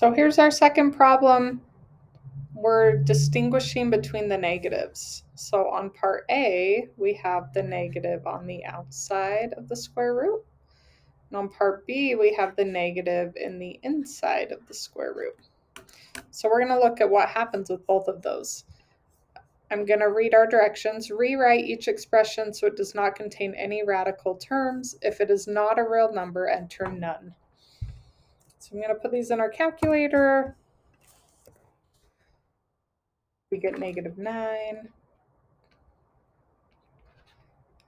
So here's our second problem. We're distinguishing between the negatives. So on part A, we have the negative on the outside of the square root. And on part B, we have the negative in the inside of the square root. So we're going to look at what happens with both of those. I'm going to read our directions. Rewrite each expression so it does not contain any radical terms. If it is not a real number, enter none. So I'm going to put these in our calculator. We get -9.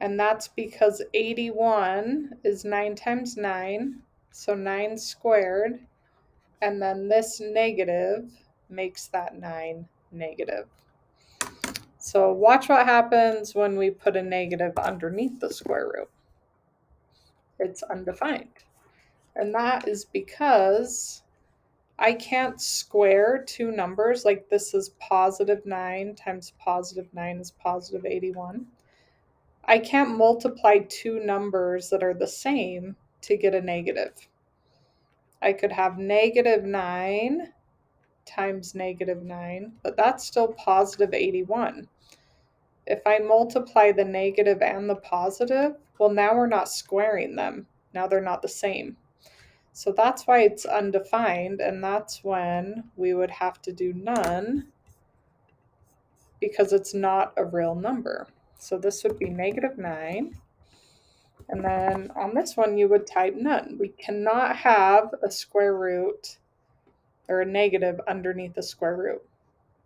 And that's because 81 is 9 times 9, so 9 squared. And then this negative makes that 9 negative. So watch what happens when we put a negative underneath the square root. It's undefined. And that is because I can't square two numbers. Like this is +9 times +9 is +81. I can't multiply two numbers that are the same to get a negative. I could have -9 times -9, but that's still +81. If I multiply the negative and the positive, well, now we're not squaring them. Now they're not the same. So that's why it's undefined, and that's when we would have to do none because it's not a real number. So this would be -9. And then on this one, you would type none. We cannot have a square root or a negative underneath the square root.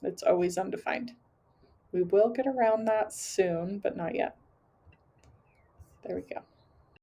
It's always undefined. We will get around that soon, but not yet. There we go.